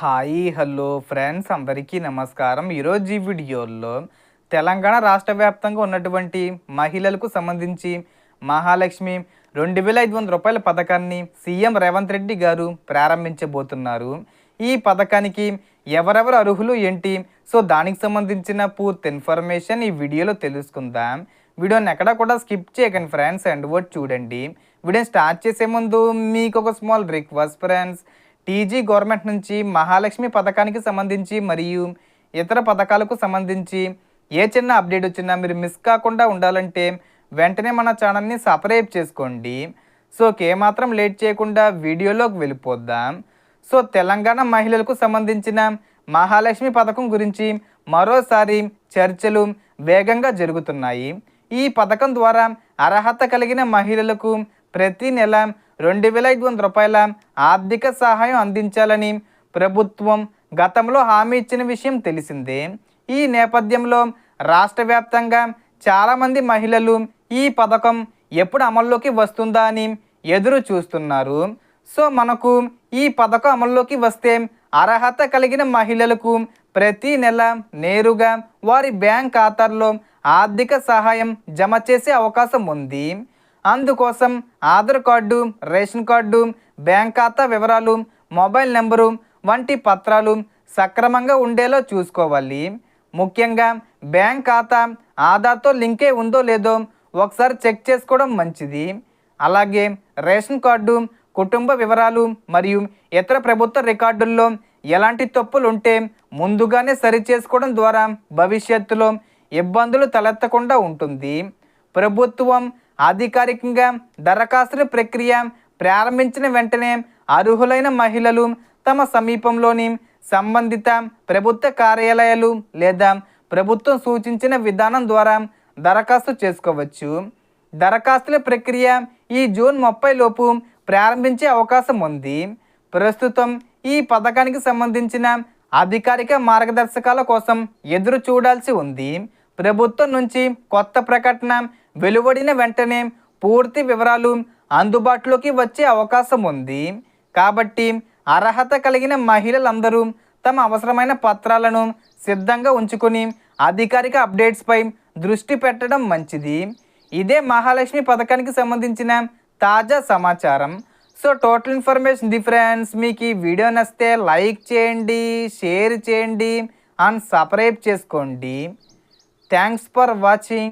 Hi hello friends అందరికీ నమస్కారం. ఈరోజు ఈ వీడియోలో తెలంగాణ రాష్ట్ర వ్యాప్తంగా ఉన్నటువంటి మహిళలకు సంబంధించి మహాలక్ష్మి 2500 రూపాయల పథకాన్ని సీఎం రేవంత్ రెడ్డి గారు ప్రారంభించబోతున్నారు. ఈ పథకానికి ఎవరెవరు అర్హులు ఏంటి, సో దానికి సంబంధించిన పూర్తి ఇన్ఫర్మేషన్ ఈ వీడియోలో తెలుసుకుందాం. వీడియోని ఎక్కడా కూడా స్కిప్ చేయకండి ఫ్రెండ్స్, అండ్ వర్డ్ చూడండి. వీడియో స్టార్ట్ చేసే ముందు మీకు ఒక small request friends, TG government నుంచి మహాలక్ష్మి పథకానికి సంబంధించి మరియు ఇతర పథకాలకు సంబంధించి ఏ చిన్న అప్డేట్ వచ్చినా మీరు మిస్ కాకుండా ఉండాలంటే వెంటనే మన ఛానల్ని సబ్స్క్రైబ్ చేసుకోండి. సో ఏమాత్రం లేట్ చేయకుండా వీడియోలోకి వెళ్ళిపోద్దాం. సో తెలంగాణ మహిళలకు సంబంధించిన మహాలక్ష్మి పథకం గురించి మరోసారి చర్చలు వేగంగా జరుగుతున్నాయి. ఈ పథకం ద్వారా అర్హత కలిగిన మహిళలకు ప్రతి నెల 2500 రూపాయల ఆర్థిక సహాయం అందించాలని ప్రభుత్వం గతంలో హామీ ఇచ్చిన విషయం తెలిసిందే. ఈ నేపథ్యంలో రాష్ట్ర వ్యాప్తంగా చాలామంది మహిళలు ఈ పథకం ఎప్పుడు అమల్లోకి వస్తుందా అని ఎదురు చూస్తున్నారు. సో మనకు ఈ పథకం అమల్లోకి వస్తే అర్హత కలిగిన మహిళలకు ప్రతి నెల నేరుగా వారి బ్యాంక్ ఖాతాల్లో ఆర్థిక సహాయం జమ చేసే అవకాశం ఉంది. అందుకోసం Aadhaar card, ration card, bank ఖాతా వివరాలు, మొబైల్ నెంబరు వంటి పత్రాలు సక్రమంగా ఉండేలా చూసుకోవాలి. ముఖ్యంగా బ్యాంక్ ఖాతా ఆధార్తో లింకే ఉందో లేదో ఒకసారి చెక్ చేసుకోవడం మంచిది. అలాగే రేషన్ కార్డు, కుటుంబ వివరాలు మరియు ఇతర ప్రభుత్వ రికార్డుల్లో ఎలాంటి తప్పులు ఉంటే ముందుగానే సరిచేసుకోవడం ద్వారా భవిష్యత్తులో ఇబ్బందులు తలెత్తకుండా ఉంటుంది. ప్రభుత్వం అధికారికంగా దరఖాస్తుల ప్రక్రియ ప్రారంభించిన వెంటనే అర్హులైన మహిళలు తమ సమీపంలోని సంబంధిత ప్రభుత్వ కార్యాలయాలు లేదా ప్రభుత్వం సూచించిన విధానం ద్వారా దరఖాస్తు చేసుకోవచ్చు. దరఖాస్తుల ప్రక్రియ ఈ జూన్ 30 లోపు ప్రారంభించే అవకాశం ఉంది. ప్రస్తుతం ఈ పథకానికి సంబంధించిన అధికారిక మార్గదర్శకాల కోసం ఎదురు చూడాల్సి ఉంది. ప్రభుత్వం నుంచి కొత్త ప్రకటన వెలువడిన వెంటనే పూర్తి వివరాలు అందుబాటులోకి వచ్చే అవకాశం ఉంది. కాబట్టి అర్హత కలిగిన మహిళలందరూ తమ అవసరమైన పత్రాలను సిద్ధంగా ఉంచుకొని అధికారిక అప్డేట్స్పై దృష్టి పెట్టడం మంచిది. ఇదే మహాలక్ష్మి పథకానికి సంబంధించిన తాజా సమాచారం. So total information friends. మీకు ఈ వీడియో నచ్చితే లైక్ చేయండి, షేర్ చేయండి అండ్ సబ్స్క్రైబ్ చేసుకోండి. Thanks for watching.